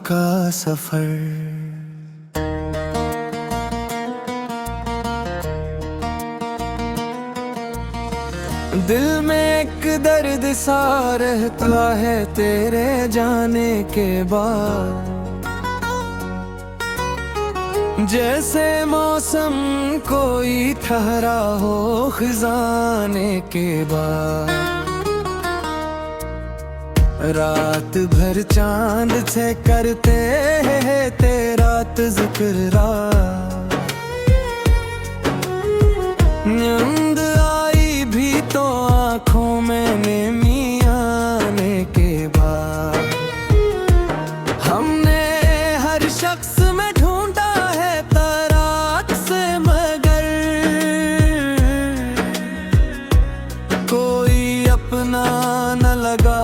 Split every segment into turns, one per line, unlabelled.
का सफर। दिल में एक दर्द सा रहता है तेरे जाने के बाद, जैसे मौसम कोई ठहरा हो खिजाने के बाद। रात भर चांद से करते हैं तेरा तज़किरा, नींद आई भी तो आँखों में नमी आने के बाद। हमने हर शख्स में ढूंढा है तराक से, मगर कोई अपना न लगा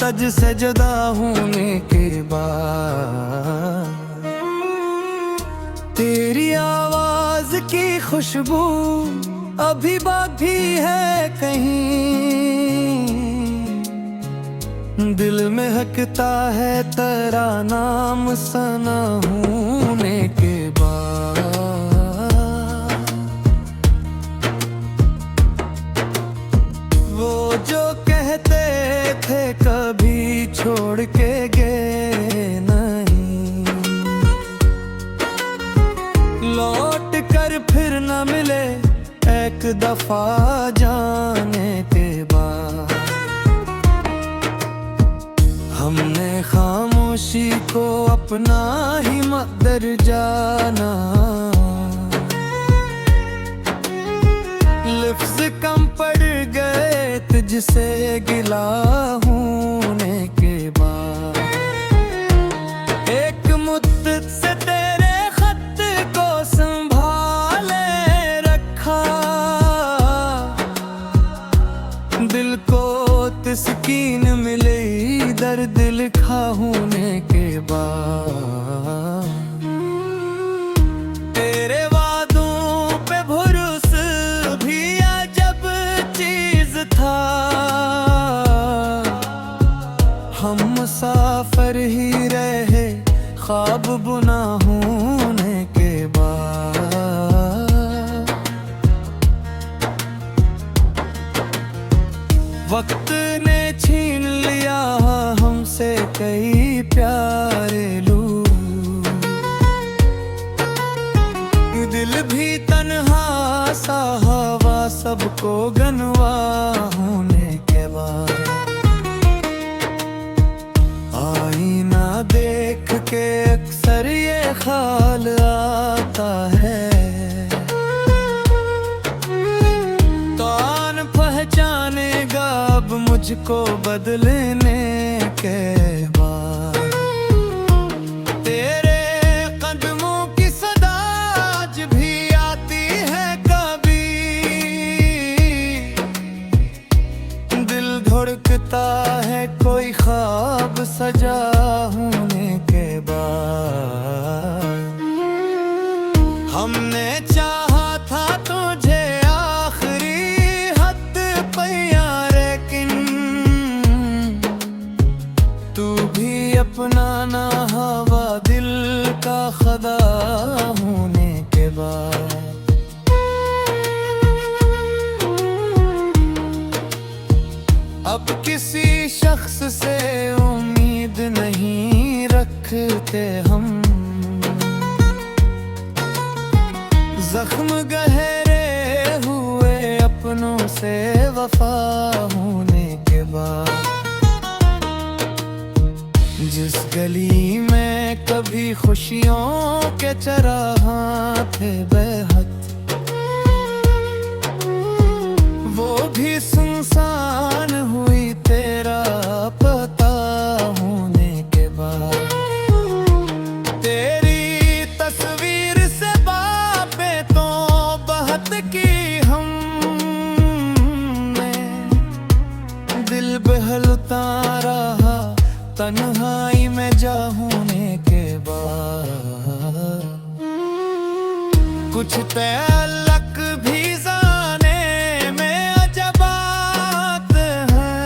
तज से जुदा होने के बाद। तेरी आवाज की खुशबू अभी बाकी है कहीं, दिल में हकता है तेरा नाम सना होने के बाद। वो जो कहते थे कभी छोड़ के गए नहीं, लौट कर फिर न मिले एक दफा जाने के बाद। हमने खामोशी को अपना ही मकदर जाना, लफ्ज़ कम पड़ गए तुझसे गिला होने के बाद। एक मुद्दत से तेरे खत को संभाले रखा, दिल को तस्कीन मिली दर्द लिखा होने के बाद। तेरे वादों पे भरोसा भी अजब चीज था, हम मुसाफिर ही रहे ख्वाब बुना होने के बाद। वक्त ने छीन लिया हमसे कई प्यारे लू, दिल भी तन्हा सा हवा सबको गनवा होने के बाद। आईना देख के अक्सर ये ख्याल आता है, कौन पहचानेगा अब मुझको बदलने के बाद। तेरे कदमों की सदा आज भी आती है कभी, दिल धड़कता है कोई ख्वाब सजा होने के बाद। हमने चाहा था तुझे आखिरी हद पे यार, लेकिन तू भी अपना ना हवा दिल का खदा होने के बाद। अब किसी शख्स से उम्मीद नहीं रखते हम, जख्म गहरे हुए अपनों से वफा होने के बाद। जिस गली में कभी खुशियों के चरागां थे बेहद, वो भी सुनसान हुई तेरा पता होने के बाद। तेरी तस्वीर से बातें तो बहुत की हमने, दिल बहलता रहा तन्हाई में जा होने के बाद। कुछ तअल्लुक़ भी जाने में अजबात हैं,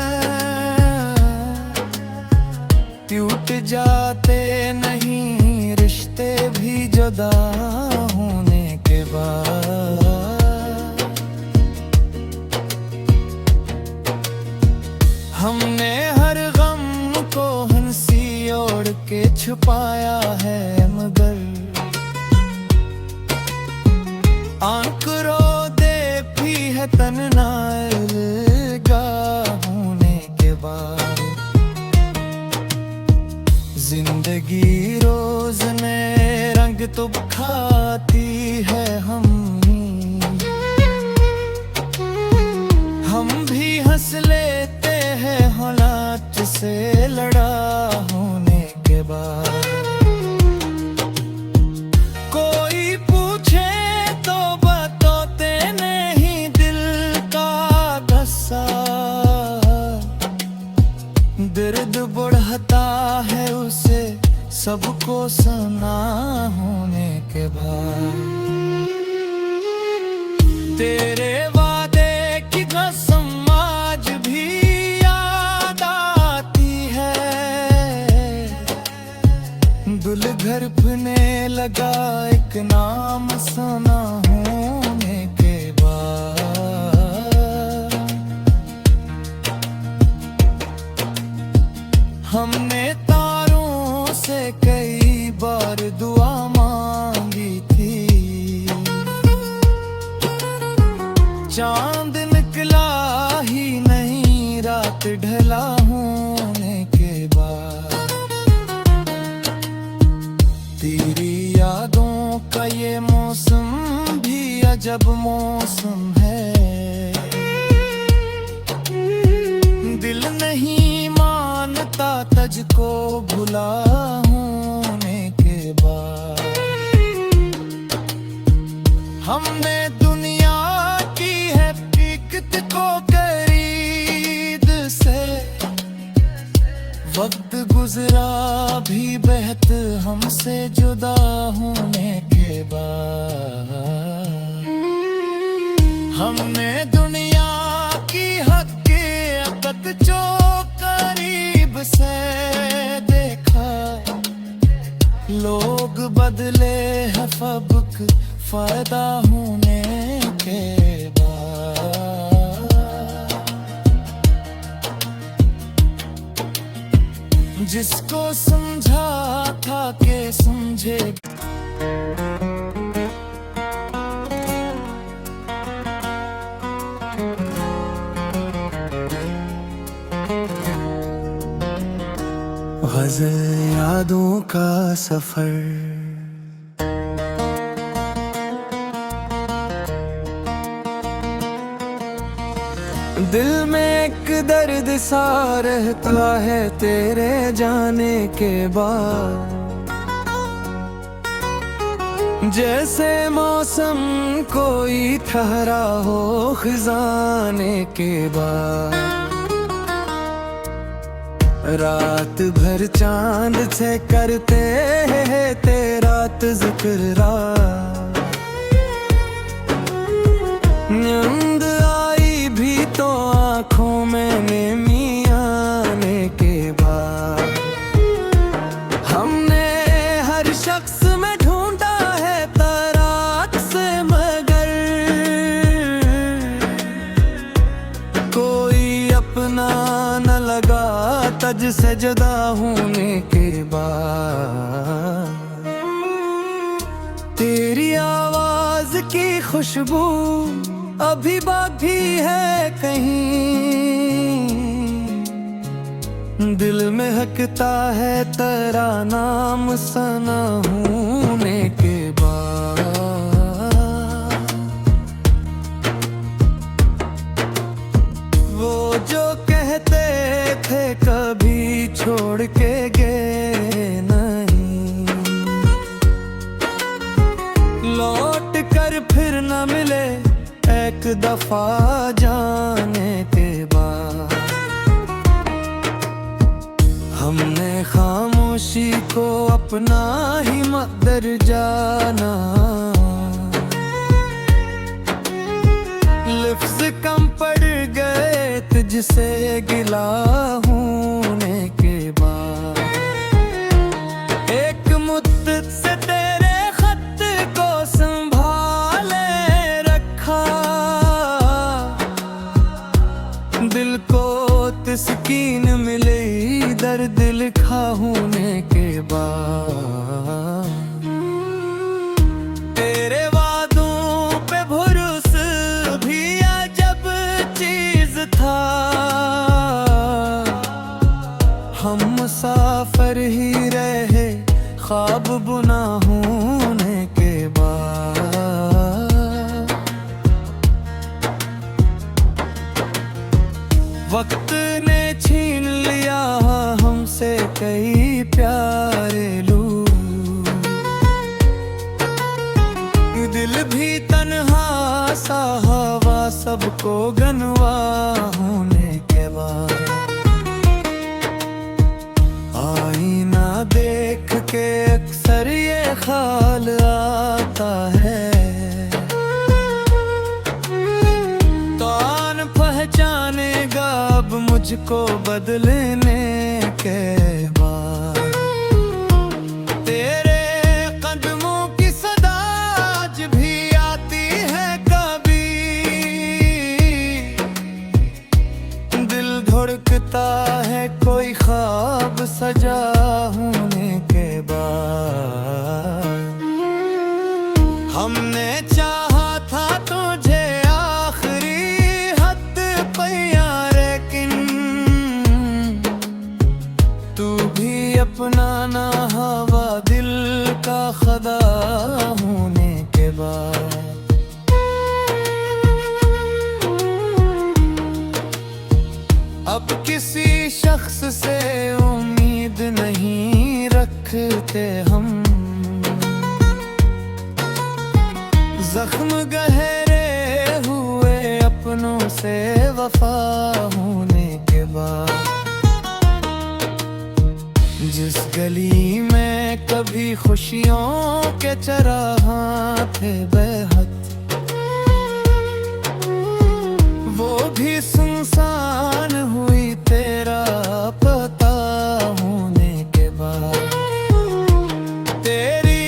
टूट जाते नहीं जुदा होने के बाद। हमने हर गम को हंसी ओढ़ के छुपाया है, मगर आंख रो दे भी है तन्ना होने के बाद। जिंदगी रोज नए रंग तो खाती है, हम भी हंस लेते हैं हालात से लड़ा होने के बाद। कोई पूछे तो बताते नहीं दिल का गुस्सा, दर्द बढ़ता है उसे सबको सुना होने के बाद। तेरे वादे की कसम आज भी याद आती है, दिल धड़कने लगा एक नाम सुना होने के बाद। हमने तारों से कई बार दुआ मांगी थी, चांद निकला ही नहीं रात ढला होने के बाद। तेरी यादों का ये मौसम भी अजब मौसम है, दिल नहीं मानता तुझको भुला होने के बाद। हमने दुनिया की है हकीकत को करीब से, वक्त गुजरा भी बेहद हमसे जुदा होने के बाद। हमने दुनिया की हकीकत जो करीब से देखा, लोग बदले हैं फबक फायदा होने के बाद। जिसको समझा था कि समझे, गज़ल यादों का सफर। दिल में एक दर्द सा रहता है तेरे जाने के बाद, जैसे मौसम कोई ठहरा हो खिजाने के बाद। रात भर चांद से करते हैं तेरा तज़किरा, नींद आई भी तो आँखों में नेमी आने के बाद। हमने हर शख्स में ढूंढा है तराक से, मगर कोई अपना न लगा तुझ से जुदा होने के बाद। तेरी आवाज की खुशबू अभी बाकी है कहीं, दिल में हकता है तेरा नाम सना होने के बाद। वो जो कहते थे कभी छोड़ के गए नहीं, लौट कर फिर न मिले एक दफा जाने के बाद। हमने खामोशी को अपना ही मकदर जाना, लफ्ज़ कम पड़ गए तुझसे गिला होने के बाद। एक मुद्दत से तेरे यकीन मिले दर्द लिखा होने के बाद। तेरे वादों पे भरोसा भी अजब चीज था, हम मुसाफिर ही रहे ख्वाब बुना होने के बाद। वक्त ने छीन लिया हमसे कई प्यारे लोग, दिल भी तन्हा सा हवा सबको गनवा होने के बाद। आईना देख के अक्सर ये ख्याल आता है, कौन पहचानेगा अब मुझको बदलने के बाद। तेरे कदमों की सदा आज भी आती है कभी, दिल धड़कता है कोई ख्वाब सजा होने के बाद। हमने चाहा था तुझे आखिरी हद पे यार, लेकिन तू भी अपना ना हवा दिल का खदा होने के बाद। अब किसी शख्स से उम्मीद नहीं रखते हम, जख्म गहरे हुए अपनों से वफा होने के बाद। जिस गली में कभी खुशियों के चरागां थे बेहद, वो भी सुनसान हुई तेरा पता होने के बाद। तेरी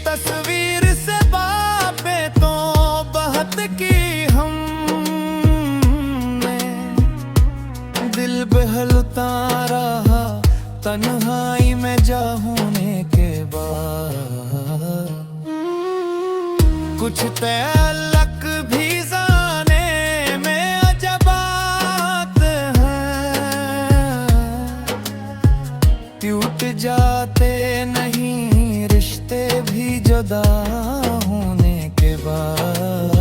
तस्वीर से बातें तो बहुत की हमने, दिल बहलता रहा तन्हाई में जा होने के बाद। कुछ तअल्लुक़ भी जाने में अजब बात है, टूट जाते नहीं रिश्ते भी जुदा होने के बाद।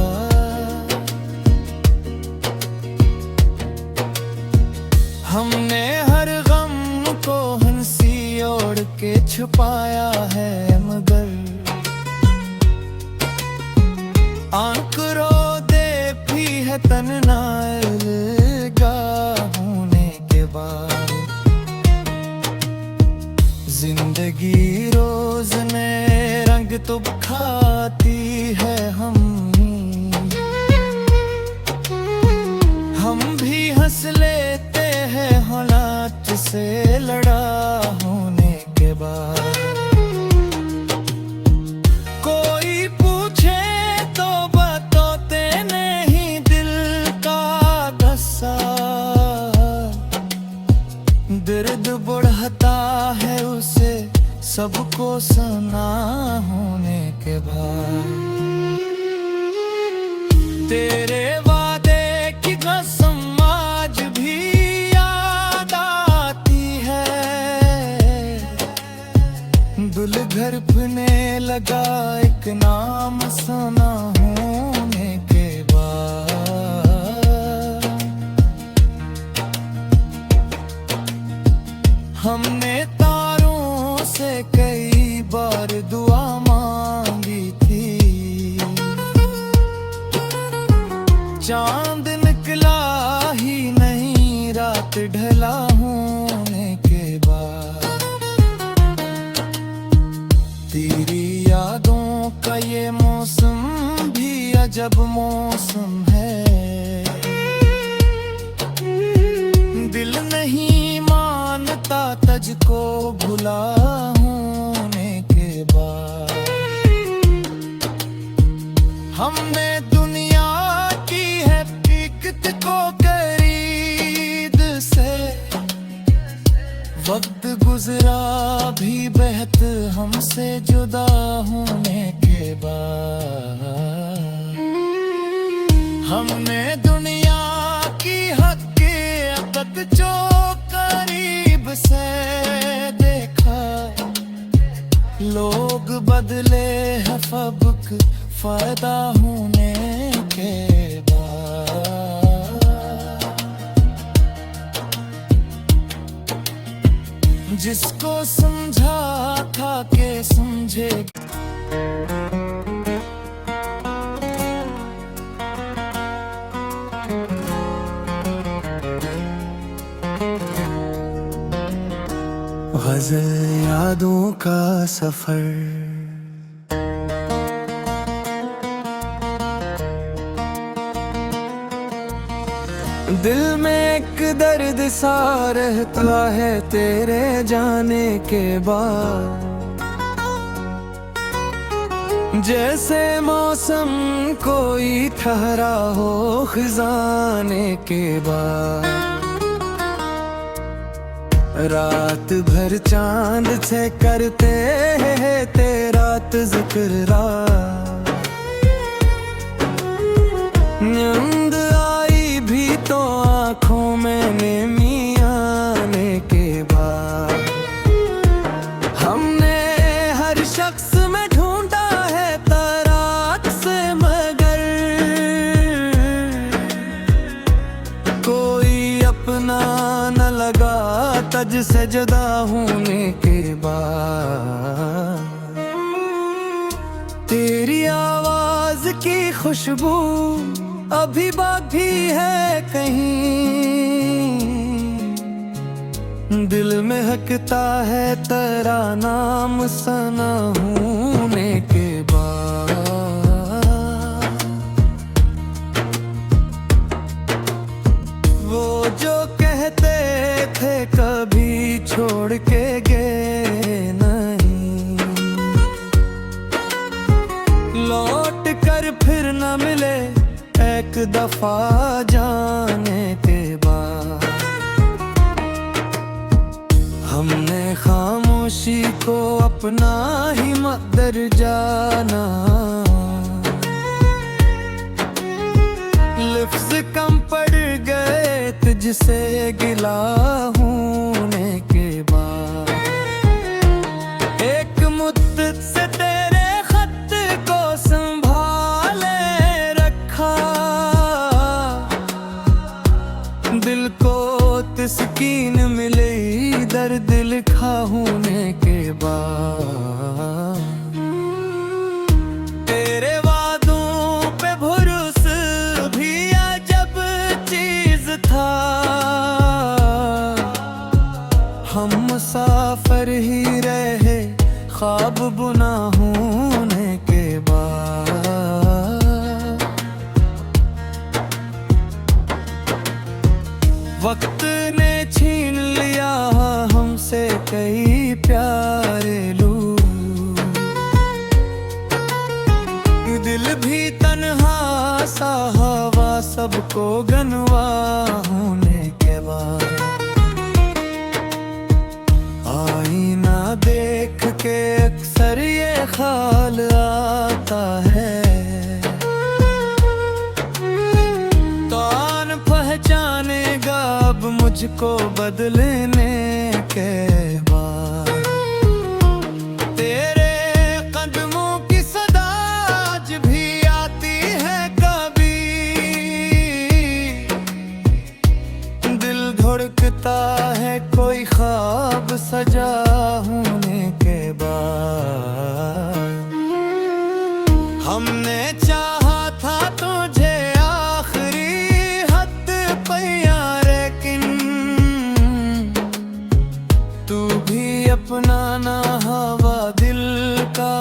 हमने हर गम को हंसी ओढ़ के छुपाया है, मगर आंख रो दे भी है तन्हा होने के बाद। जिंदगी रोज नए रंग तो खाती है, हम भी हंस लेते हैं हालात से लड़ा होने के बाद। कोई पूछे तो बताते नहीं दिल का गुस्सा, दर्द बढ़ता है उसे सबको सुना होने के बाद। तेरे वादे की कसम आज भी याद आती है, दिल धड़कने लगा एक नाम सुना होने के बाद। हमने तारों से कई बार दुआ मांगी थी, चांद निकला ही नहीं रात ढला होने के बाद। तेरी यादों का ये मौसम भी अजब मौसम है, दिल नहीं मानता तुझको भुला होने के बाद। हमने दुनिया की है फिक्र को करीब से, वक्त गुजरा भी बेहद हमसे जुदा होने के बाद, हमने दुनिया की हकीकत जो करीब से देखा। लोग बदले हैं फबक फायदा होने के बाद। जिसको समझा था के समझे, गज़ल यादों का सफर। दिल में एक दर्द सा रहता है तेरे जाने के बाद, जैसे मौसम कोई ठहरा हो खिजाने के बाद। रात भर चांद से करते हैं तेरा तज़किरा, नींद आई भी तो आँखों में नेमी आने के बाद। हमने हर शख्स में ढूंढा है तराक से, मगर कोई अपना न लगा तज से जुदा होने के बाद। तेरी आवाज की खुशबू अभी बाकी है कहीं, दिल में हकता है तेरा नाम सना होने के बाद। वो जो कहते थे कभी छोड़ के गए नहीं, लौट कर फिर न मिले एक दफा जाने के बाद। हमने खामोशी को अपना ही मक़दर जाना, लफ्ज़ कम पड़ गए तुझसे गिला होने के बाद। एक मुद्दत से तेरे खत को संभाले रखा, दिल को तस्कीन मिले दर्द लिखा होने के बाद। तेरे वादों पे भरोसा भी अजब चीज था, हम मुसाफिर ही रहे ख्वाब बुना होने के बाद। वक्त ने छीन लिया हमसे कई प्यारे लूं, दिल भी तन्हा सा हवा सबको गनवा होने के बाद। आईना देख के अक्सर ये ख्याल आता है, कौन पहचानेगा अब मुझको बदलने के बाद। तेरे कदमों की सदा आज भी आती है कभी, दिल धड़कता है कोई ख्वाब सजा होने के बाद। हमने चाहा था तुझे आखिरी हद पे यार, लेकिन तू भी अपना ना हवा दिल का